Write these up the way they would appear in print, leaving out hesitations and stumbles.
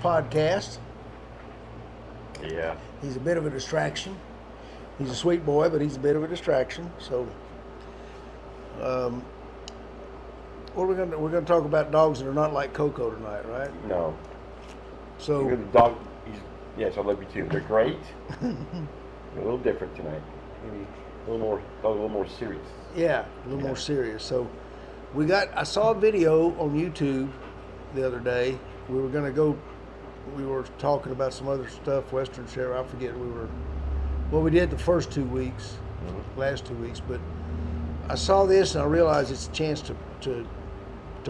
podcast. Yeah. He's a bit of a distraction. He's a sweet boy, but he's a bit of a distraction. So, what we're gonna talk about dogs that are not like Coco tonight, right? No. So the dog. Yes, I love you too. They're great. They're a little different tonight. Maybe a little more serious. Yeah, a little more serious. So I saw a video on YouTube the other day. We were talking about some other stuff, Western Sheriff, I forget, we did the first 2 weeks, last 2 weeks, but I saw this and I realized it's a chance to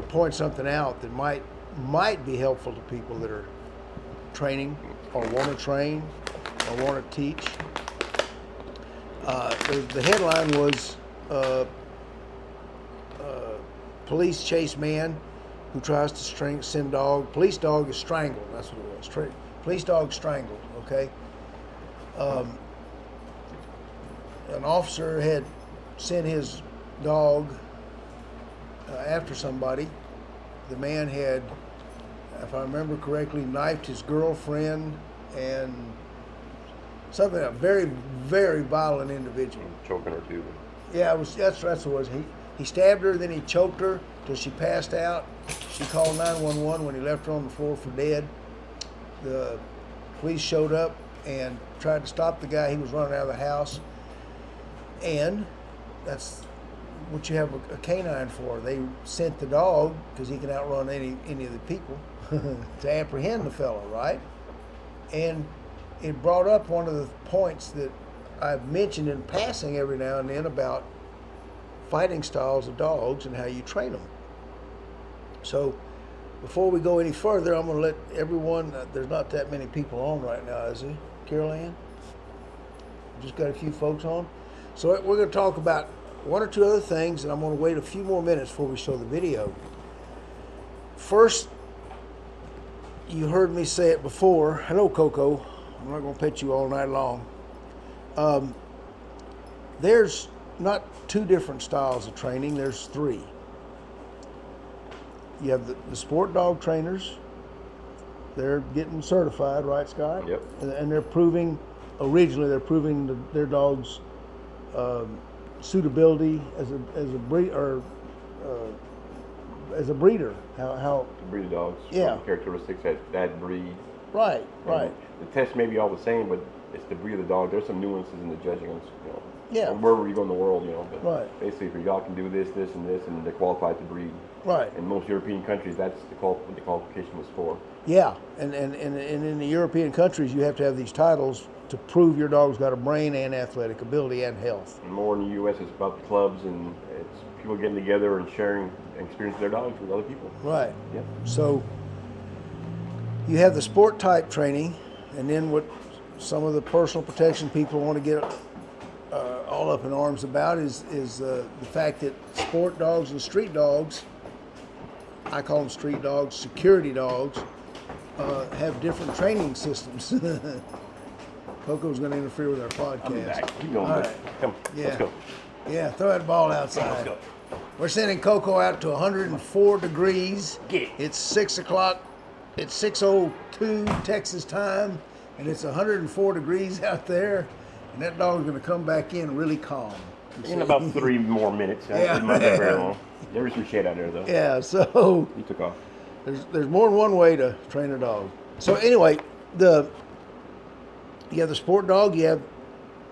point something out that might be helpful to people that are training or want to train or want to teach. The headline was police chase man who tries to send dog. Police dog is strangled. That's what it was. Police dog strangled. Okay. An officer had sent his dog after somebody. The man had, if I remember correctly, knifed his girlfriend and something. A very, very violent individual. Choking her too. Yeah, that's what it was. He stabbed her, then he choked her till she passed out. She called 911 when he left her on the floor for dead. The police showed up and tried to stop the guy. He was running out of the house. And that's what you have a canine for. They sent the dog, because he can outrun any of the people, to apprehend the fellow, right? And it brought up one of the points that I've mentioned in passing every now and then about fighting styles of dogs and how you train them. So before we go any further, I'm going to let everyone, there's not that many people on right now, is there, Carol Ann? Just got a few folks on. So we're going to talk about one or two other things, and I'm going to wait a few more minutes before we show the video. First, you heard me say it before. Hello, Coco. I'm not going to pet you all night long. There's not two different styles of training. There's three. You have the sport dog trainers. They're getting certified, right, Scott? Yep. And they're proving their dogs' suitability as a breeder. How To breed the dogs. Yeah. Characteristics that breed. Right. The test may be all the same, but it's the breed of the dog. There's some nuances in the judging, Yeah. wherever you go in the world, But Right. basically, if your dog can do this, this, and this, and they're qualified to breed. Right. In most European countries, that's what the qualification was for. Yeah, and in the European countries, you have to have these titles to prove your dog's got a brain and athletic ability and health. And more in the U.S., it's about the clubs and it's people getting together and sharing experience of their dogs with other people. Right. Yep. So you have the sport type training, and then what some of the personal protection people want to get all up in arms about is the fact that sport dogs and street dogs, I call them street dogs, security dogs, have different training systems. Coco's going to interfere with our podcast. I'll be back. Keep going. All right. Come, Yeah. let's go. Yeah, throw that ball outside. Let's go. We're sending Coco out to 104 degrees. Get it. It's 6 o'clock. It's 6:02 Texas time, and it's 104 degrees out there. And that dog's going to come back in really calm. In about 3 more minutes. Yeah. It might be very long. There was some shade out there, though. Yeah, so He took off. there's more than one way to train a dog. So anyway, you have the sport dog, you have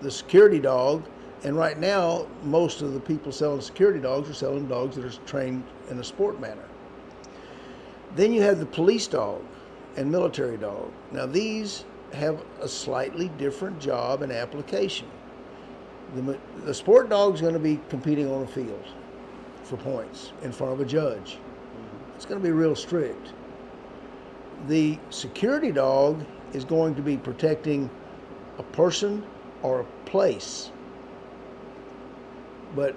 the security dog, and right now most of the people selling security dogs are selling dogs that are trained in a sport manner. Then you have the police dog and military dog. Now these have a slightly different job and application. The sport dog is going to be competing on the field for points in front of a judge. It's going to be real strict. The security dog is going to be protecting a person or a place. But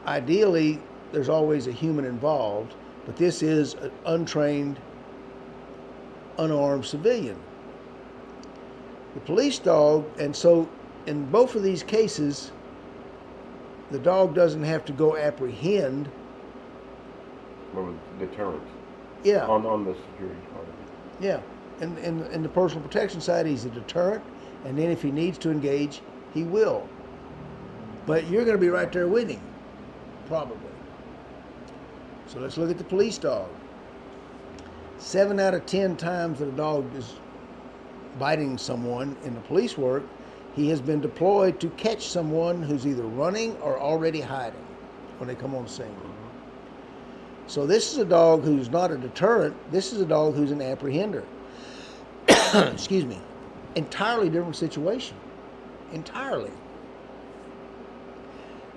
ideally, there's always a human involved, but this is an untrained, unarmed civilian. The police dog, and so in both of these cases, the dog doesn't have to go apprehend. Or deterrent. Yeah. On the security part of Yeah. And in the personal protection side, he's a deterrent, and then if he needs to engage, he will. But you're going to be right there with him, probably. So let's look at the police dog. 7 out of 10 times that a dog is biting someone in the police work, he has been deployed to catch someone who's either running or already hiding when they come on scene. So this is a dog who's not a deterrent. This is a dog who's an apprehender. Excuse me. Entirely different situation. Entirely.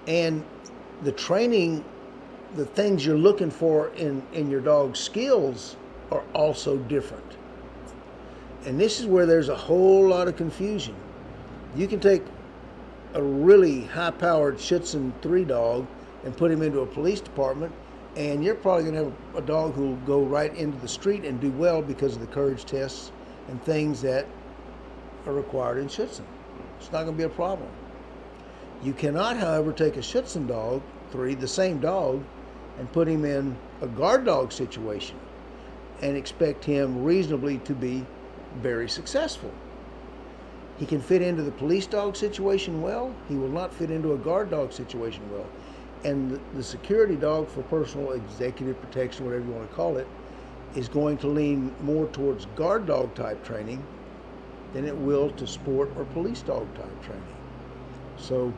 And the training, the things you're looking for in your dog's skills are also different. And this is where there's a whole lot of confusion. You can take a really high-powered Schutzhund 3 dog and put him into a police department, and you're probably going to have a dog who will go right into the street and do well because of the courage tests and things that are required in Schutzhund. It's not going to be a problem. You cannot, however, take a Schutzhund dog 3, the same dog, and put him in a guard dog situation and expect him reasonably to be very successful. He can fit into the police dog situation well. He will not fit into a guard dog situation well. And the security dog for personal executive protection, whatever you want to call it, is going to lean more towards guard dog type training than it will to sport or police dog type training. So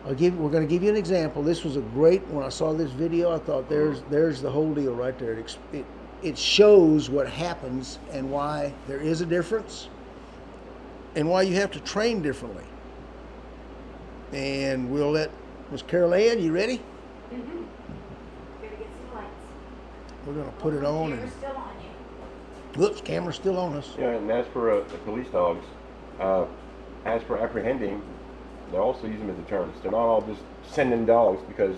we're going to give you an example. This was a great, when I saw this video, I thought there's the whole deal right there. It shows what happens and why there is a difference and why you have to train differently. And we'll let Miss Carol Ann, you ready? Mm-hmm. Gotta get some lights. We're going to put it on. Camera's still on you. Whoops, camera's still on us. Yeah, and as for the police dogs, as for apprehending, they also use them as deterrents. They're not all just sending dogs because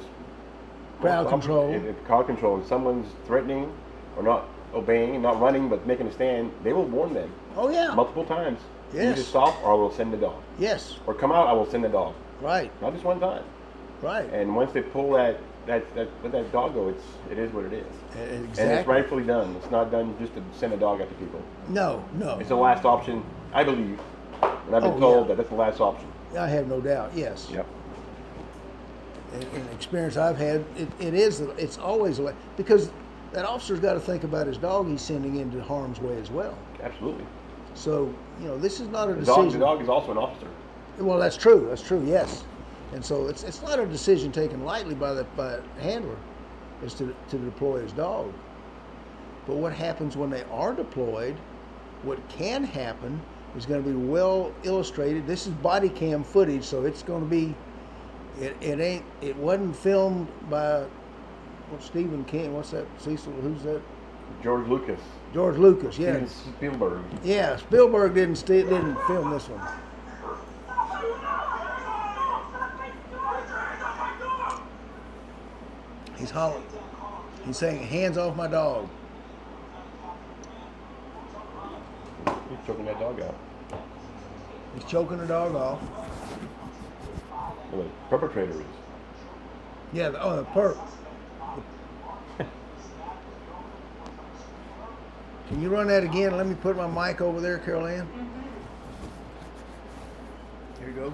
Crowd control. If crowd control, if someone's threatening or not obeying, not running, but making a stand, they will warn them. Oh yeah. Multiple times. Yes. You just stop, or I will send the dog. Yes. Or come out, I will send the dog. Right. Not just one time. Right. And once they pull let that dog go, it is what it is. Exactly. And it's rightfully done. It's not done just to send a dog after people. No. It's the last option, I believe. And I've been told that that's the last option. I have no doubt. Yes. Yep. In experience I've had, it's always because that officer's got to think about his dog he's sending into harm's way as well. Absolutely. So this is not a decision. The dog is also an officer. Well, that's true. That's true. Yes. And so it's not a decision taken lightly by the handler, is to deploy his dog. But what happens when they are deployed? What can happen is going to be well illustrated. This is body cam footage, so it's going to be. It wasn't filmed by Stephen King. What's that? Cecil? Who's that? George Lucas. George Lucas. Yeah. Steven Spielberg. Yeah. Spielberg didn't film this one. He's hollering. He's saying, "Hands off my dog." He's choking that dog out. He's choking the dog off. Well, the perpetrator is. Yeah, the perp. Can you run that again? Let me put my mic over there, Carol Ann. Mm-hmm. Here you go.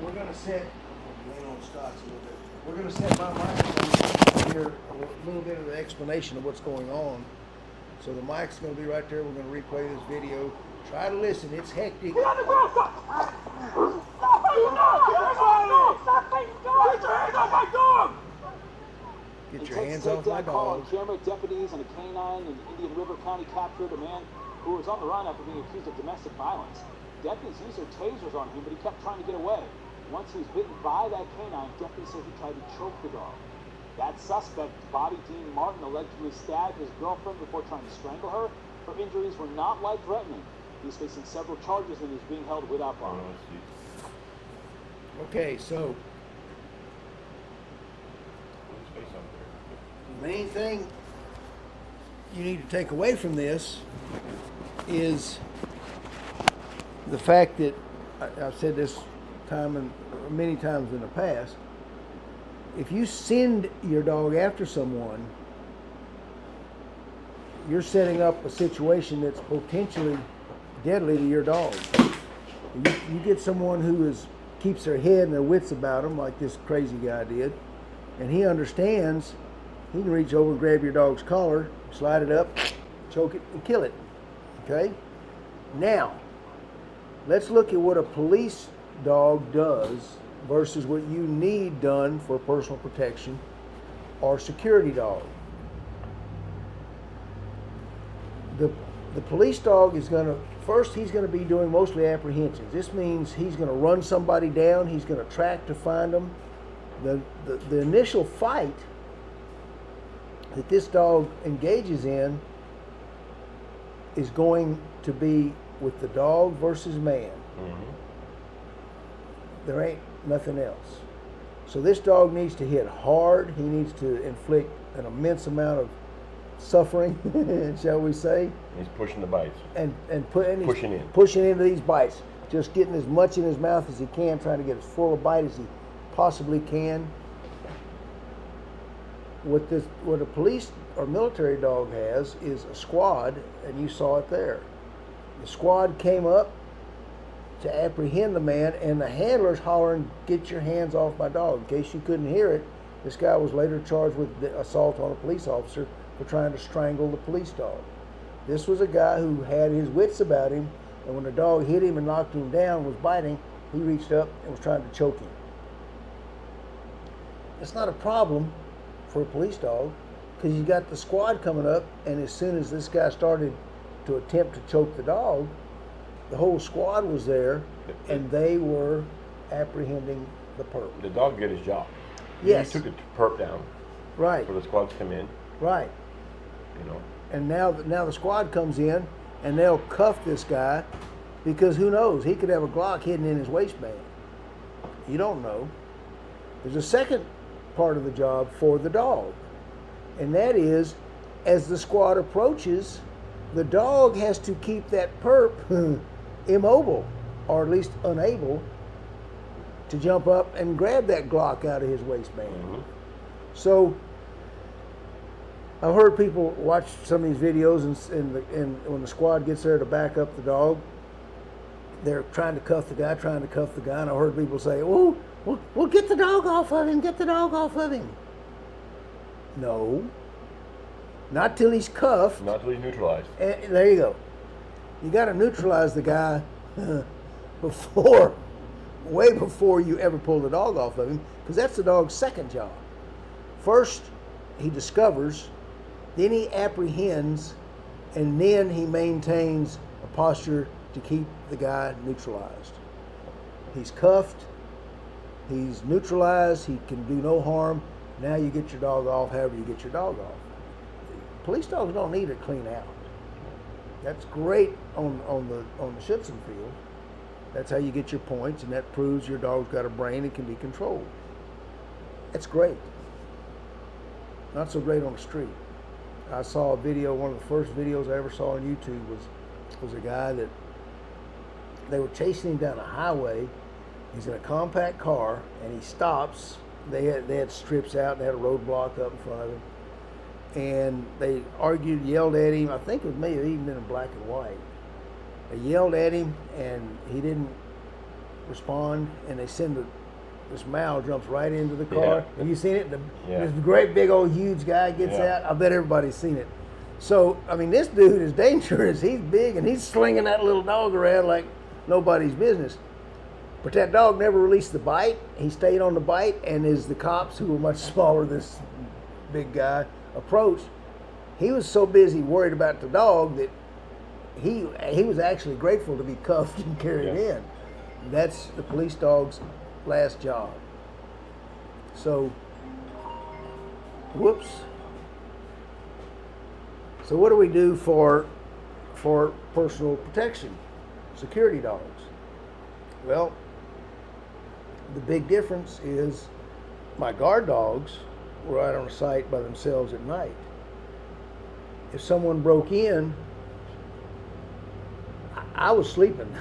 We're going to set, lean on Scott's a little bit. We're going to set my mic here, a little bit of the explanation of what's going on. So the mic's going to be right there. We're going to replay this video. Try to listen. It's hectic. Get your hands off my dog. Camera deputies and a canine in Indian River County captured a man who was on the run after being accused of domestic violence. Deputies used their tasers on him, but he kept trying to get away. Once he was bitten by that canine, deputies said he tried to choke the dog. That suspect, Bobby Dean Martin, allegedly stabbed his girlfriend before trying to strangle her. Her injuries were not life-threatening. He's facing several charges and is being held without bond. Okay, so the main thing you need to take away from this is the fact that I've said this many times in the past. If you send your dog after someone, you're setting up a situation that's potentially deadly to your dog. You get someone who keeps their head and their wits about them, like this crazy guy did, and he understands. He can reach over and grab your dog's collar, slide it up, choke it, and kill it. Okay? Now, let's look at what a police dog does versus what you need done for personal protection or security dog. The police dog is going to, first he's going to be doing mostly apprehensions. This means he's going to run somebody down, he's going to track to find them. The initial fight that this dog engages in is going to be with the dog versus man. Mm-hmm. There ain't nothing else. So this dog needs to hit hard. He needs to inflict an immense amount of suffering, shall we say? He's pushing the bites. And pushing into these bites. Just getting as much in his mouth as he can, trying to get as full a bite as he possibly can. What a police or military dog has is a squad, and you saw it there. The squad came up to apprehend the man, and the handler's hollering, "Get your hands off my dog." In case you couldn't hear it, this guy was later charged with assault on a police officer for trying to strangle the police dog. This was a guy who had his wits about him, and when the dog hit him and knocked him down, was biting, he reached up and was trying to choke him. It's not a problem for a police dog, because you got the squad coming up, and as soon as this guy started to attempt to choke the dog, the whole squad was there, and they were apprehending the perp. The dog did his job. Yes. He took the perp down. Right. For the squad to come in. Right. You know. And now the squad comes in, and they'll cuff this guy, because who knows? He could have a Glock hidden in his waistband. You don't know. There's a second part of the job for the dog, and that is, as the squad approaches, the dog has to keep that perp immobile, or at least unable to jump up and grab that Glock out of his waistband. Mm-hmm. So I've heard people watch some of these videos, and when the squad gets there to back up the dog, they're trying to cuff the guy, and I've heard people say, we'll get the dog off of him, No. Not till he's cuffed. Not till he's neutralized. And there you go. You got to neutralize the guy way before you ever pull the dog off of him, because that's the dog's second job. First, he discovers, then he apprehends, and then he maintains a posture to keep the guy neutralized. He's cuffed, he's neutralized, he can do no harm. Now you get your dog off however you get your dog off. Police dogs don't need it clean out. That's great on the Schützen field. That's how you get your points, and that proves your dog's got a brain and can be controlled. That's great. Not so great on the street. I saw a video, one of the first videos I ever saw on YouTube was a guy that they were chasing him down a highway. He's in a compact car, and he stops. They had strips out, and they had a roadblock up in front of him. And they argued, yelled at him. I think it may have even been in black and white. They yelled at him, and he didn't respond. And they send this Mao jumps right into the car. Yeah. Have you seen it? Yeah. This great big old huge guy gets Yeah. out. I bet everybody's seen it. So, I mean, this dude is dangerous. He's big, and he's slinging that little dog around like nobody's business. But that dog never released the bite. He stayed on the bite, and as the cops, who were much smaller than this big guy, approached, he was so busy worried about the dog that he was actually grateful to be cuffed and carried in. That's the police dog's last job. So, whoops. So what do we do for personal protection? Security dogs. Well, the big difference is my guard dogs were out on a site by themselves at night. If someone broke in, I was sleeping.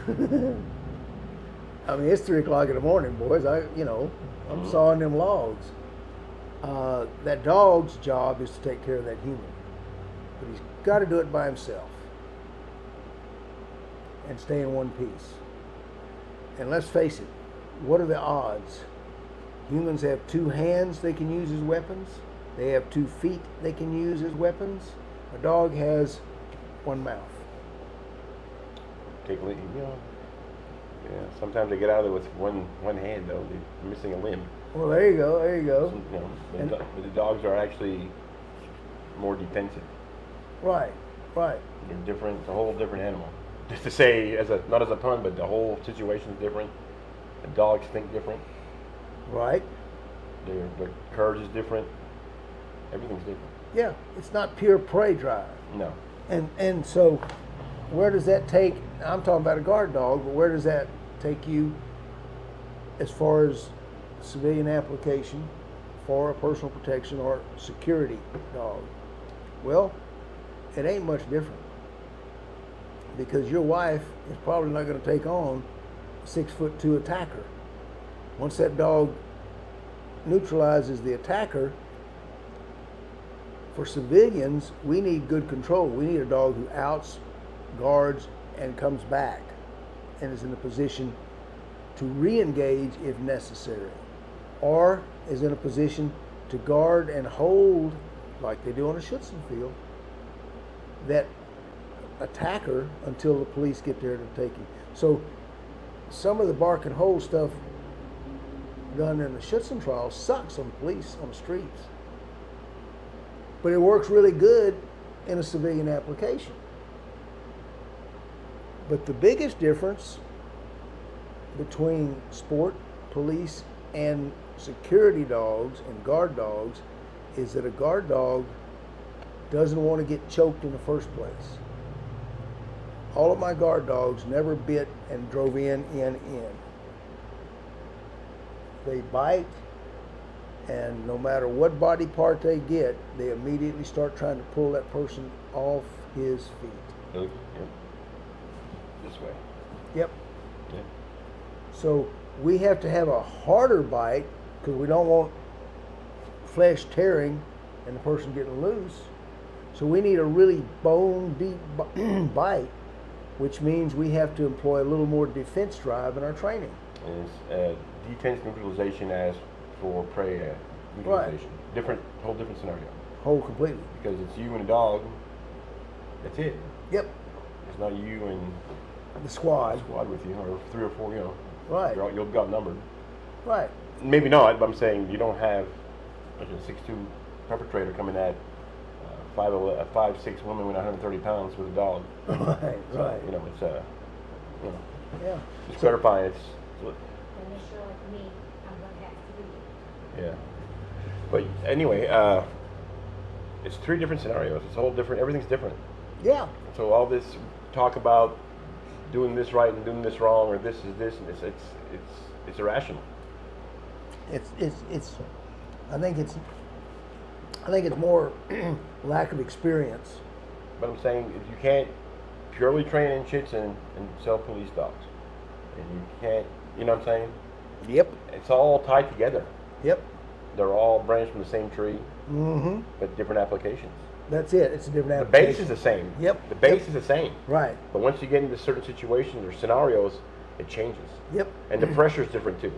I mean, it's 3 o'clock in the morning, boys. I'm sawing them logs. That dog's job is to take care of that human. but he's got to do it by himself and stay in one piece. And let's face it, what are the odds? Humans have 2 hands they can use as weapons. They have 2 feet they can use as weapons. A dog has 1 mouth. Take a lead, Yeah, sometimes they get out of there with one hand though. They're missing a limb. Well, there you go. There you go. But the dogs are actually more defensive. Right. Right. They're different. It's a whole different animal. Just to say, not as a pun, but the whole situation is different. The dogs think different. Right. Their courage is different. Everything's different. Yeah. It's not pure prey drive. No. And so, where does that take? I'm talking about a guard dog, but where does that take you as far as civilian application for a personal protection or security dog? Well, it ain't much different, because your wife is probably not going to take on a 6'2" attacker. Once that dog neutralizes the attacker, for civilians, we need good control. We need a dog who outs, guards, and comes back and is in a position to re-engage if necessary, or is in a position to guard and hold, like they do on a Schützen field, that attacker until the police get there to take him. So some of the bark and hold stuff done in the Schützen trial sucks on police on the streets, but it works really good in a civilian application. But the biggest difference between sport, police, and security dogs and guard dogs is that a guard dog doesn't want to get choked in the first place. All of my guard dogs never bit and drove in. They bite, and no matter what body part they get, they immediately start trying to pull that person off his feet. Yep. This way. Yep. Yep. So we have to have a harder bite because we don't want flesh tearing and the person getting loose. So we need a really bone deep bite, which means we have to employ a little more defense drive in our training. And it's defense neutralization as for prey neutralization. Right. Whole different scenario. Whole completely. Because it's you and a dog. That's it. Yep. It's not you and the squad with you, or 3 or 4. Right. You'll be outnumbered. Right. Maybe not, but I'm saying you don't have like a 6'2" perpetrator coming at 5'6" woman with 130 pounds with a dog. Right. So, Right. It's Yeah. just clarifying. It's When they show like me, I'm gonna have to read it. yeah. But anyway, it's 3 different scenarios. It's a whole different. Everything's different. Yeah. So all this talk about doing this right and doing this wrong, or this is this, and it's irrational. It's I think it's more lack of experience. But I'm saying if you can't purely train in Schützen and sell police dogs, and you can't, you know what I'm saying? Yep. It's all tied together. Yep. They're all branched from the same tree, Mm-hmm. but different applications. That's it. It's a different The application. base is the same. Yep. The base Yep. is the same. Right. But once you get into certain situations or scenarios, it changes. Yep. And the pressure is different too.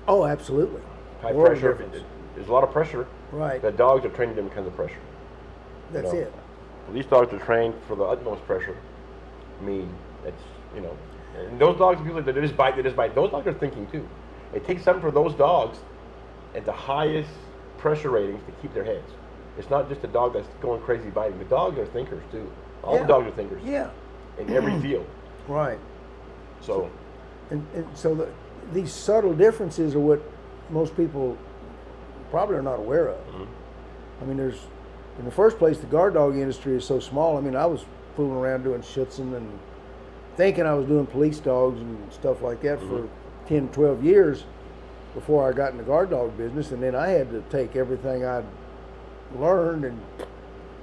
Oh, absolutely. High World of pressure. difference. There's a lot of pressure. Right. The dogs are trained different kinds of pressure. That's it. These dogs are trained for the utmost pressure. I mean, that's, and those dogs, people that just bite, those dogs are thinking too. It takes something for those dogs at the highest pressure ratings to keep their heads. It's not just a dog that's going crazy biting. The dogs are thinkers too. All the dogs are thinkers. Yeah. In every field. Right. So And so these subtle differences are what most people probably are not aware of. Mhm. I mean, in the first place, the guard dog industry is so small. I mean, I was fooling around doing Schützen and thinking I was doing police dogs and stuff like that for 10, 12 years before I got in the guard dog business. And then I had to take everything I'd learned and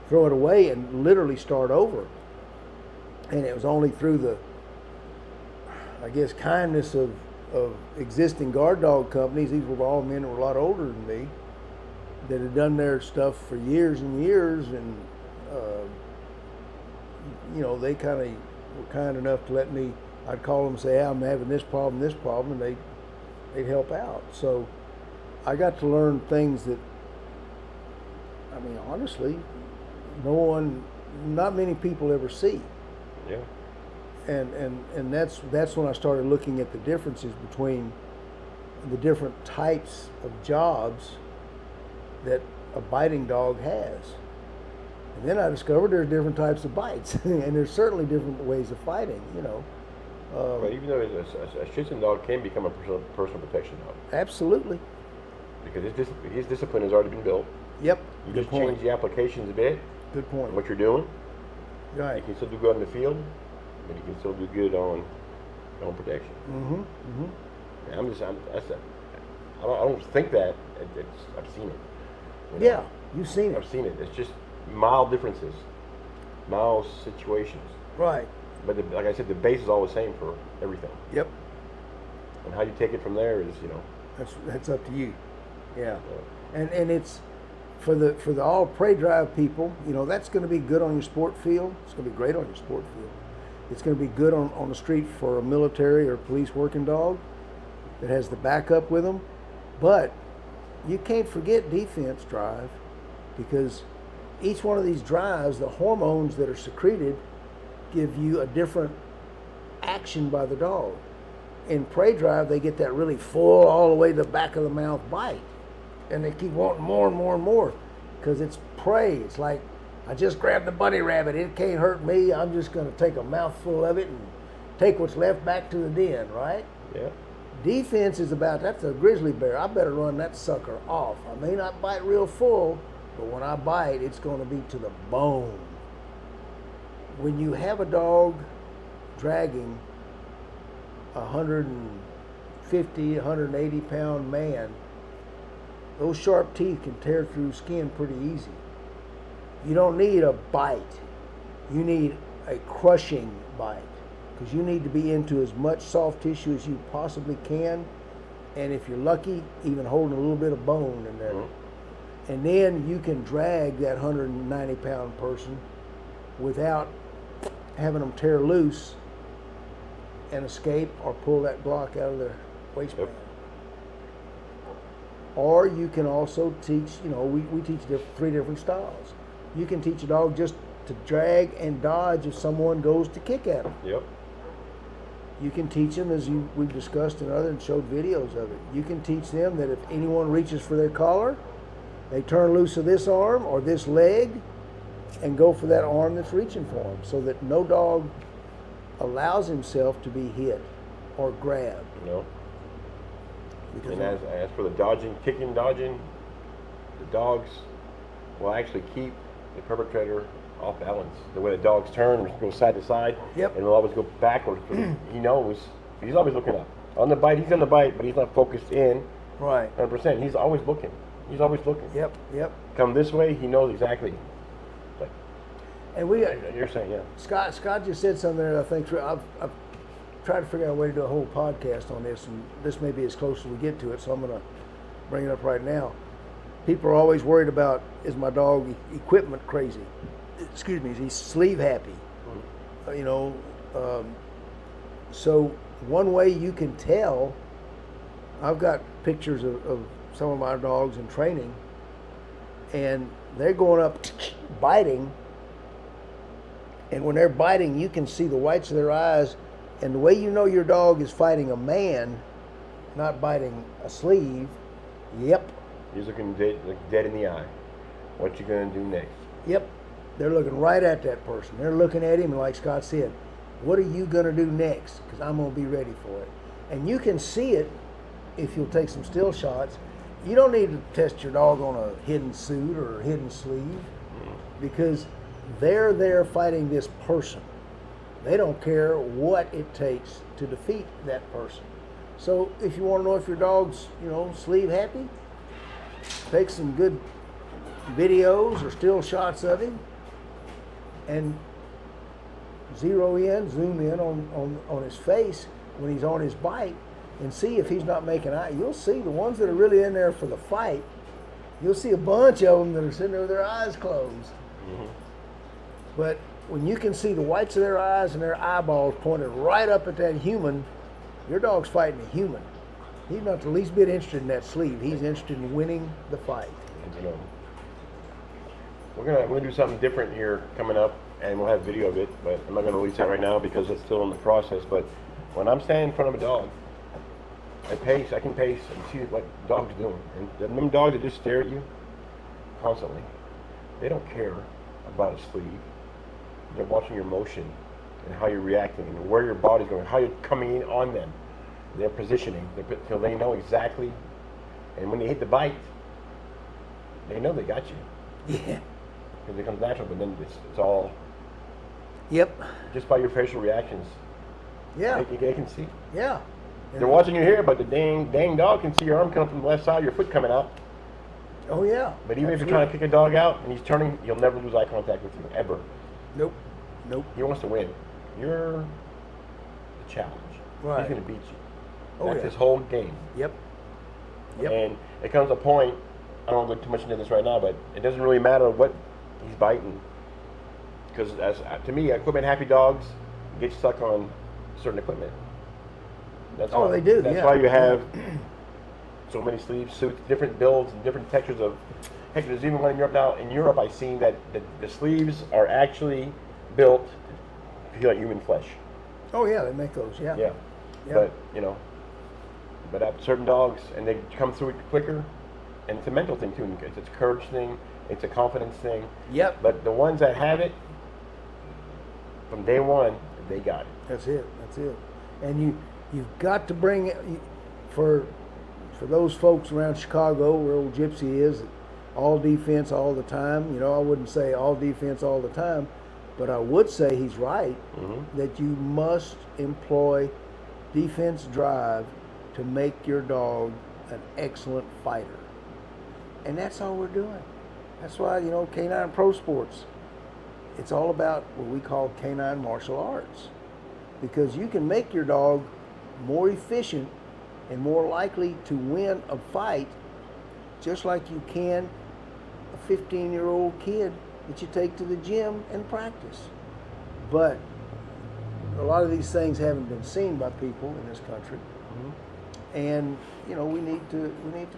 throw it away and literally start over. And it was only through the, I guess, kindness of existing guard dog companies. These were all men who were a lot older than me that had done their stuff for years and years, and they kind of were kind enough to let me. I'd call them and say, hey, I'm having this problem, and they'd help out. So I got to learn things that, I mean, honestly, not many people ever see. Yeah. And that's when I started looking at the differences between the different types of jobs that a biting dog has. And then I discovered there's different types of bites, and there's certainly different ways of fighting, But even though a Shih Tzu dog can become a personal protection dog. Absolutely. Because his discipline has already been built. Yep. You Good just point. change the applications a bit. Good point. What you're doing. Right. You can still do good on the field, but you can still do good on protection. Mm-hmm. Mm-hmm. I don't think that. I've seen it. Yeah, you've seen it. I've seen it. It's just mild differences, mild situations. Right. But like I said, the base is all the same for everything. Yep. And how you take it from there is, That's up to you. Yeah. And it's for the all prey drive people. That's going to be good on your sport field. It's going to be great on your sport field. It's going to be good on the street for a military or police working dog that has the backup with them. But you can't forget defense drive, because each one of these drives, the hormones that are secreted, give you a different action by the dog. In prey drive, they get that really full, all the way to the back of the mouth bite. And they keep wanting more and more and more, because it's prey. It's like, I just grabbed the bunny rabbit. It can't hurt me. I'm just going to take a mouthful of it and take what's left back to the den, right? Yeah. Defense is about, that's a grizzly bear. I better run that sucker off. I may not bite real full, but when I bite, it's going to be to the bone. When you have a dog dragging 150, 180 pound man, those sharp teeth can tear through skin pretty easy. You don't need a bite. You need a crushing bite, because you need to be into as much soft tissue as you possibly can, and if you're lucky, even holding a little bit of bone in there. Mm-hmm. And then you can drag that 190 pound person without having them tear loose and escape or pull that block out of their waistband. Yep. Or you can also teach, we teach three different styles. You can teach a dog just to drag and dodge if someone goes to kick at them. Yep. You can teach them, as we've discussed in other and showed videos of it. You can teach them that if anyone reaches for their collar, they turn loose of this arm or this leg and go for that arm that's reaching for them, so that no dog allows himself to be hit or grabbed. No. And as for the dodging, kicking, dodging, the dogs will actually keep the perpetrator off balance. The way the dogs turn, go side to side, yep, and will always go backwards. He knows, he's always looking up. On the bite, he's going to bite, but he's not focused in. Right. 100%. He's always looking. He's always looking. Yep. Come this way, he knows exactly. Like, and you're saying, yeah. Scott just said something there. I think I've tried to figure out a way to do a whole podcast on this, and this may be as close as we get to it, so I'm going to bring it up right now. People are always worried about, is my dog equipment crazy? Excuse me, is he sleeve happy? So one way you can tell, I've got pictures of some of my dogs in training, and they're going up biting, and when they're biting, you can see the whites of their eyes, and the way you know your dog is fighting a man, not biting a sleeve, yep. He's looking dead in the eye. What you going to do next? Yep. They're looking right at that person. They're looking at him, and like Scott said, what are you going to do next? Because I'm going to be ready for it. And you can see it if you'll take some still shots. You don't need to test your dog on a hidden suit or a hidden sleeve, because they're there fighting this person. They don't care what it takes to defeat that person. So if you want to know if your dog's, sleeve happy, take some good videos or still shots of him and zoom in on his face when he's on his bite, and see if he's not making eye. You'll see the ones that are really in there for the fight, you'll see a bunch of them that are sitting there with their eyes closed. Mm-hmm. But when you can see the whites of their eyes and their eyeballs pointed right up at that human, your dog's fighting a human. He's not the least bit interested in that sleeve. He's interested in winning the fight. And, you know, we're gonna do something different here coming up, and we'll have video of it. But I'm not gonna release that right now because it's still in the process. But when I'm standing in front of a dog, I can pace and see what the dog's doing. And them dogs that just stare at you constantly, they don't care about a sleeve. They're watching your motion and how you're reacting and where your body's going, how you're coming in on them. Their positioning, so they know exactly. And when they hit the bite, they know they got you. Yeah. Because it comes natural, but then it's all Yep. just by your facial reactions. Yeah. They can see. Yeah. They're watching you here, but the dang dog can see your arm coming from the left side, your foot coming out. Oh yeah. But even if you're trying to kick a dog out and he's turning, you'll never lose eye contact with you, ever. Nope. Nope. He wants to win. You're the challenge. Right. He's going to beat you. Oh, That's yeah. his whole game. Yep. Yep. And it comes a point, I don't want to go too much into this right now, but it doesn't really matter what he's biting. Because to me, equipment happy dogs get stuck on certain equipment. That's Oh, why, they do, That's yeah. why you have so many sleeves, suits, different builds, and different textures of. Heck, there's even one in Europe now. In Europe, I've seen that the sleeves are actually built to feel like human flesh. Oh yeah, they make those. Yeah. Yeah. Yeah. But but certain dogs, and they come through it quicker, and it's a mental thing too. It's a courage thing. It's a confidence thing. Yep. But the ones that have it from day one, they got it. That's it. That's it. And you've got to bring it for those folks around Chicago where old Gypsy is. All defense all the time. I wouldn't say all defense all the time, but I would say he's right that you must employ defense drive to make your dog an excellent fighter. And that's all we're doing. That's why, Canine Pro Sports, it's all about what we call canine martial arts. Because you can make your dog more efficient and more likely to win a fight just like you can a 15-year-old kid that you take to the gym and practice. But a lot of these things haven't been seen by people in this country. And we need to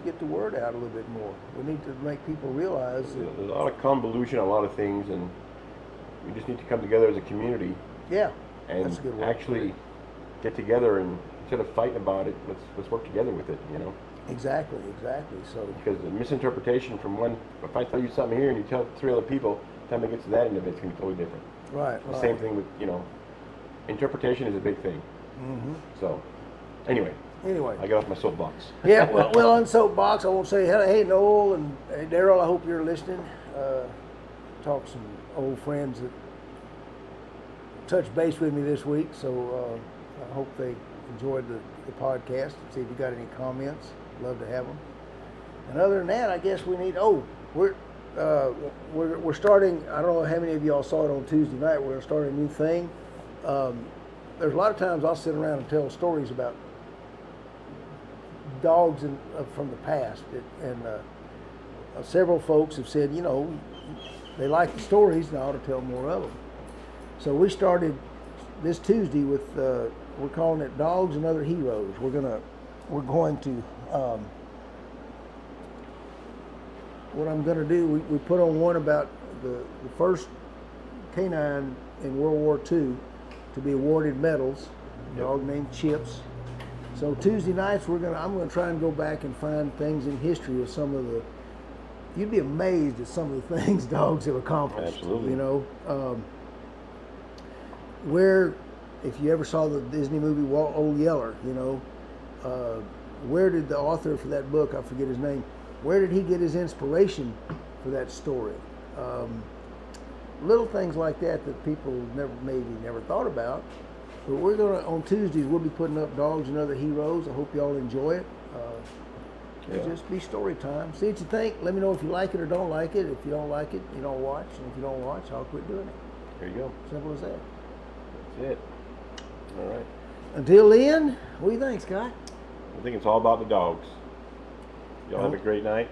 get the word out a little bit more. We need to make people realize that, There's a lot of convolution, a lot of things, and we just need to come together as a community yeah, and that's a good word. actually get together, and instead of fighting about it, let's work together with it. Exactly. So Because the misinterpretation from one, if I tell you something here and you tell 3 other people, by the time it gets to that end of it, it's going to be totally different. right. The same thing with, interpretation is a big thing. So, anyway, I got off my soapbox. Yeah, well, on soapbox, I won't say, hey, Noel and hey, Daryl, I hope you're listening. Talk to some old friends that touched base with me this week, so I hope they enjoyed the podcast. See if you got any comments. Love to have them. And other than that, I guess we need. We're starting. I don't know how many of y'all saw it on Tuesday night. We're going to start a new thing. There's a lot of times I'll sit around and tell stories about dogs from the past, and several folks have said, they like the stories, and I ought to tell more of them. So we started this Tuesday with we're calling it Dogs and Other Heroes. We're going to what I'm going to do. We put on one about the first canine in World War II to be awarded medals. A dog named Chips. So Tuesday nights I'm going to try and go back and find things in history of some of the. You'd be amazed at some of the things dogs have accomplished. Absolutely. Where, if you ever saw the Disney movie Old Yeller, where did the author for that book, I forget his name, where did he get his inspiration for that story? Little things like that people never thought about. But we're on Tuesdays, we'll be putting up Dogs and Other Heroes. I hope y'all enjoy it. It'll just be story time. See what you think. Let me know if you like it or don't like it. If you don't like it, you don't watch. And if you don't watch, I'll quit doing it. There you go. Simple as that. That's it. All right. Until then, what do you think, Scott? I think it's all about the dogs. Y'all have a great night.